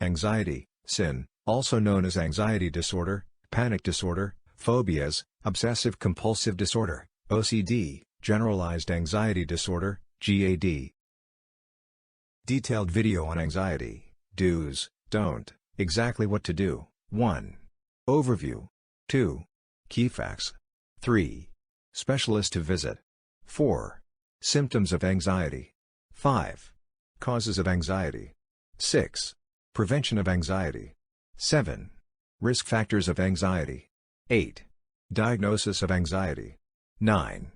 Anxiety, sin, also known as anxiety disorder, panic disorder, phobias, obsessive-compulsive disorder, OCD, generalized anxiety disorder, GAD. Detailed video on anxiety, do's, don't, exactly what to do. 1. Overview. 2. Key facts. 3. Specialist to visit. 4. Symptoms of anxiety. 5. Causes of anxiety. 6. Prevention of anxiety. 7. Risk factors of anxiety. 8. Diagnosis of anxiety. 9.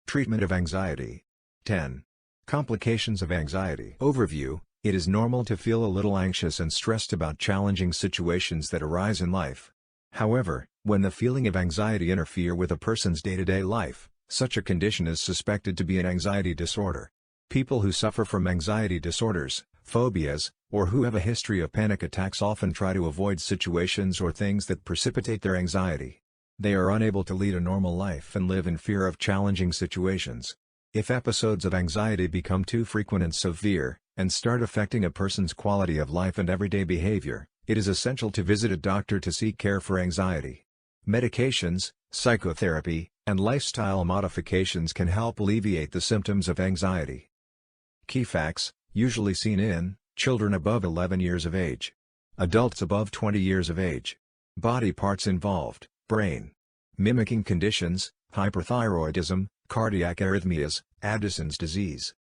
Treatment of anxiety. 10. Complications of anxiety. Overview. It is normal to feel a little anxious and stressed about challenging situations that arise in life. However, when the feeling of anxiety interferes with a person's day-to-day life, such a condition is suspected to be an anxiety disorder. People who suffer from anxiety disorders, phobias, or who have a history of panic attacks often try to avoid situations or things that precipitate their anxiety. They are unable to lead a normal life and live in fear of challenging situations. If episodes of anxiety become too frequent and severe, and start affecting a person's quality of life and everyday behavior, it is essential to visit a doctor to seek care for anxiety. Medications, psychotherapy, and lifestyle modifications can help alleviate the symptoms of anxiety. Key facts, usually seen in children above 11 years of age. Adults above 20 years of age. Body parts involved: brain. Mimicking conditions: hyperthyroidism, cardiac arrhythmias, Addison's disease.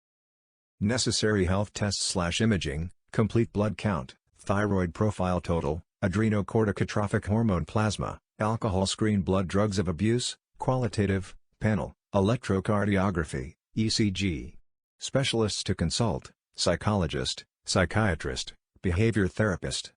Necessary health tests/imaging: complete blood count, thyroid profile total, adrenocorticotrophic hormone plasma, alcohol screen, blood, drugs of abuse, qualitative, panel, electrocardiography, ECG. Specialists to consult: psychologist, psychiatrist, behavior therapist.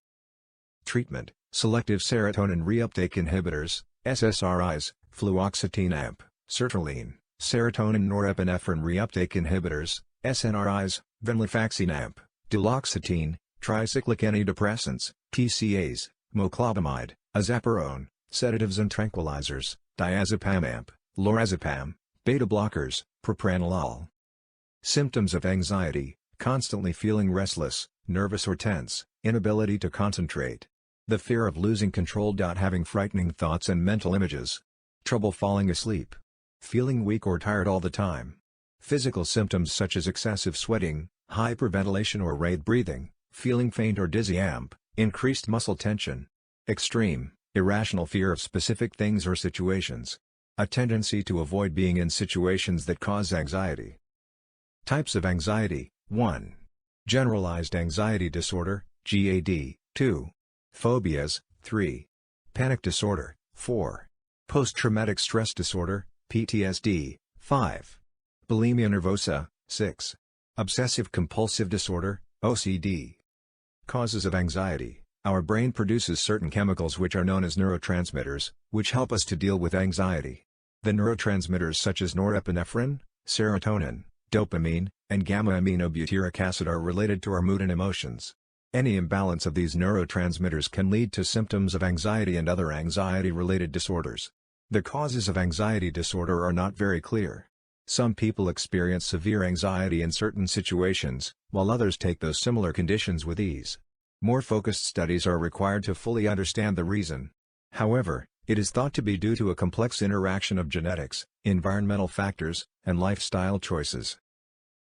Treatment: selective serotonin reuptake inhibitors, SSRIs, fluoxetine AMP, sertraline, serotonin norepinephrine reuptake inhibitors, SNRIs, venlafaxine AMP, duloxetine, tricyclic antidepressants, TCAs, moclobamide, azapirone, sedatives and tranquilizers, diazepam AMP, lorazepam, beta blockers, propranolol. Symptoms of anxiety: constantly feeling restless, nervous or tense, inability to concentrate. The fear of losing control. Having frightening thoughts and mental images. Trouble falling asleep. Feeling weak or tired all the time. Physical symptoms such as excessive sweating, hyperventilation or rapid breathing, feeling faint or dizzy. AMP, increased muscle tension. Extreme, irrational fear of specific things or situations. A tendency to avoid being in situations that cause anxiety. Types of anxiety: 1. Generalized anxiety disorder, GAD, 2. Phobias, 3. Panic disorder, 4. Post-traumatic stress disorder, PTSD, 5. Bulimia nervosa, 6. Obsessive-compulsive disorder, OCD. Causes of anxiety: our brain produces certain chemicals which are known as neurotransmitters, which help us to deal with anxiety. The neurotransmitters such as norepinephrine, serotonin, dopamine, and gamma-aminobutyric acid are related to our mood and emotions. Any imbalance of these neurotransmitters can lead to symptoms of anxiety and other anxiety-related disorders. The causes of anxiety disorder are not very clear. Some people experience severe anxiety in certain situations, while others take those similar conditions with ease. More focused studies are required to fully understand the reason. However, it is thought to be due to a complex interaction of genetics, environmental factors, and lifestyle choices.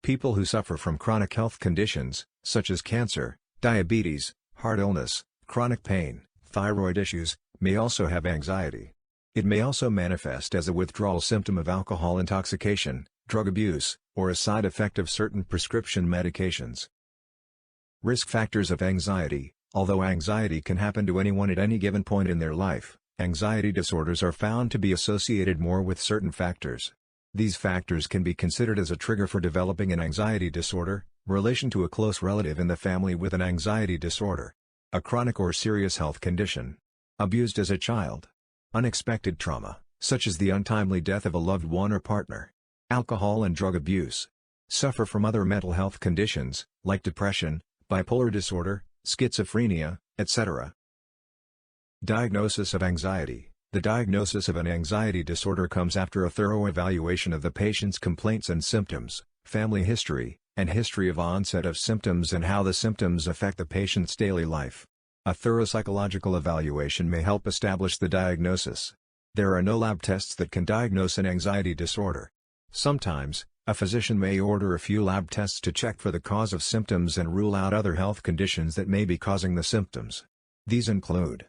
People who suffer from chronic health conditions, such as cancer, diabetes, heart illness, chronic pain, thyroid issues, may also have anxiety. It may also manifest as a withdrawal symptom of alcohol intoxication, drug abuse, or a side effect of certain prescription medications. Risk factors of anxiety: although anxiety can happen to anyone at any given point in their life, anxiety disorders are found to be associated more with certain factors. These factors can be considered as a trigger for developing an anxiety disorder: relation to a close relative in the family with an anxiety disorder, a chronic or serious health condition, abused as a child, unexpected trauma, such as the untimely death of a loved one or partner, alcohol and drug abuse, suffer from other mental health conditions, like depression, bipolar disorder, schizophrenia, etc. Diagnosis of anxiety: the diagnosis of an anxiety disorder comes after a thorough evaluation of the patient's complaints and symptoms, family history, and history of onset of symptoms and how the symptoms affect the patient's daily life. A thorough psychological evaluation may help establish the diagnosis. There are no lab tests that can diagnose an anxiety disorder. Sometimes, a physician may order a few lab tests to check for the cause of symptoms and rule out other health conditions that may be causing the symptoms. These include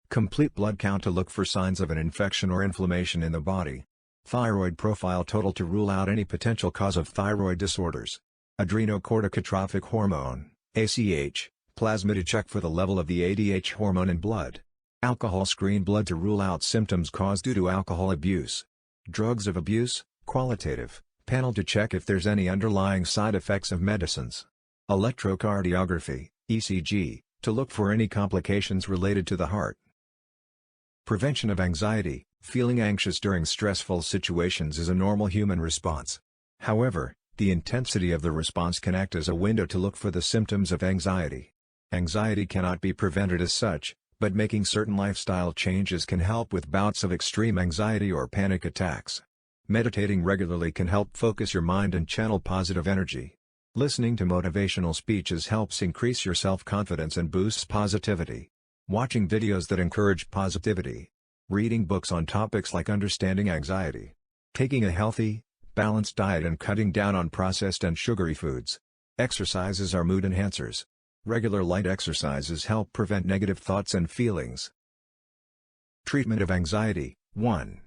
complete blood count to look for signs of an infection or inflammation in the body, thyroid profile total to rule out any potential cause of thyroid disorders, adrenocorticotropic hormone (ACH), plasma to check for the level of the ADH hormone in blood, alcohol screen blood to rule out symptoms caused due to alcohol abuse, drugs of abuse, qualitative panel to check if there's any underlying side effects of medicines, electrocardiography (ECG), to look for any complications related to the heart. Prevention of anxiety. Feeling anxious during stressful situations is a normal human response. However, the intensity of the response can act as a window to look for the symptoms of anxiety. Anxiety cannot be prevented as such, but making certain lifestyle changes can help with bouts of extreme anxiety or panic attacks. Meditating regularly can help focus your mind and channel positive energy. Listening to motivational speeches helps increase your self-confidence and boosts positivity. Watching videos that encourage positivity. Reading books on topics like understanding anxiety. Taking a healthy, balanced diet and cutting down on processed and sugary foods. Exercises are mood enhancers. Regular light exercises help prevent negative thoughts and feelings. Treatment of anxiety. 1.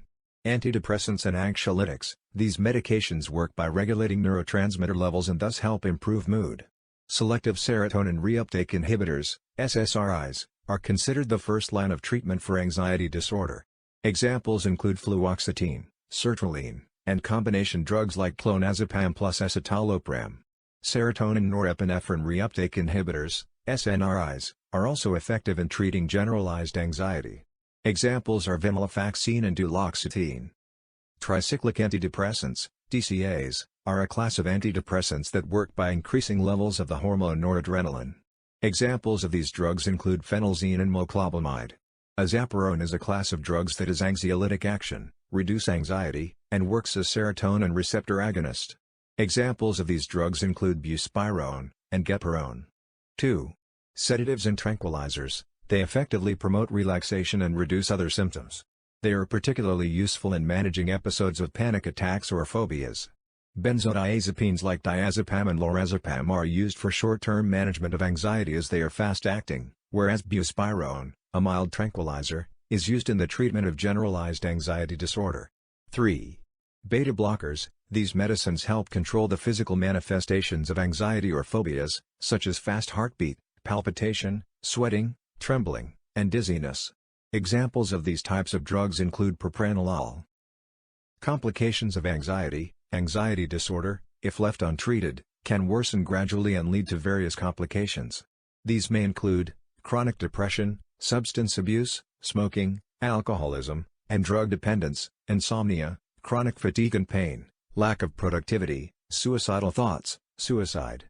Antidepressants and anxiolytics. These medications work by regulating neurotransmitter levels and thus help improve mood. Selective serotonin reuptake inhibitors, SSRIs, are considered the first line of treatment for anxiety disorder. Examples include fluoxetine, sertraline, and combination drugs like clonazepam plus escitalopram. Serotonin norepinephrine reuptake inhibitors, SNRIs, are also effective in treating generalized anxiety. Examples are venlafaxine and duloxetine. Tricyclic antidepressants, TCAs, are a class of antidepressants that work by increasing levels of the hormone noradrenaline. Examples of these drugs include phenelzine and moclobamide. Azaparone is a class of drugs that has anxiolytic action, reduce anxiety, and works as serotonin receptor agonist. Examples of these drugs include buspirone and gepirone. 2. Sedatives and tranquilizers. They effectively promote relaxation and reduce other symptoms. They are particularly useful in managing episodes of panic attacks or phobias. Benzodiazepines like diazepam and lorazepam are used for short-term management of anxiety as they are fast-acting, whereas buspirone, a mild tranquilizer, is used in the treatment of generalized anxiety disorder. 3. Beta blockers. These medicines help control the physical manifestations of anxiety or phobias, such as fast heartbeat, palpitation, sweating, trembling, and dizziness. Examples of these types of drugs include propranolol. Complications of anxiety. Anxiety disorder, if left untreated, can worsen gradually and lead to various complications. These may include chronic depression, substance abuse, smoking, alcoholism, and drug dependence, insomnia, chronic fatigue and pain, lack of productivity, suicidal thoughts, suicide.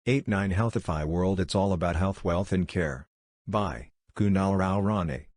8nine Healthify World. It's all about health, wealth and care. By Kunal Rao Rane.